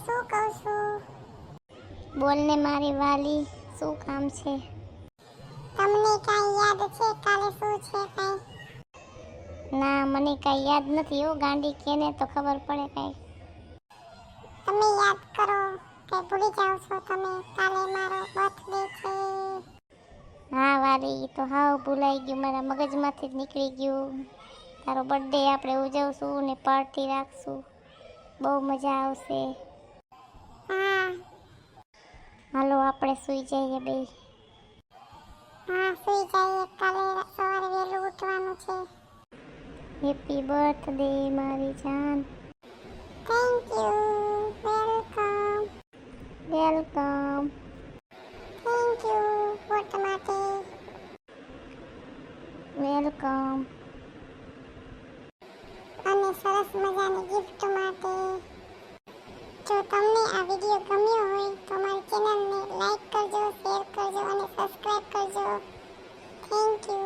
શું કહું છું? બોલને મારી વાલી, શું કામ છે? તમને કાંઈ યાદ છે કાલે શું છે કાંઈ? ના, મને કાંઈ યાદ નથી હો ગાંડી, કેને તો ખબર પડે કાંઈ. તમે યાદ કરો કે ભૂલી જાઓ છો તમે? કાલે મારો બર્થડે છે. હા વાલી, ઈ તો હાવ ભૂલાઈ ગયું, મારા મગજમાંથી જ નીકળી ગયું. તારો બર્થડે આપણે ઉજવશું ને પાર્ટી રાખશું, બહુ મજા આવશે. હા હાલો આપણે સૂઈ જઈએ બે. હા, સુઈ જઈએ, કાલે સવારે વહેલું ઉઠવાનું છે. હેપી બર્થડે મારી જાન. Thank you, welcome. Welcome. Thank you what માટે. વેલકમ. અને સરસ મજાની ગિફ્ટ માટે. જો તમને આ વિડીયો ગમ્યો હોય તો મારી ચેનલને લાઈક કરજો, શેર કરજો અને સબસ્ક્રાઇબ કરજો. Thank you.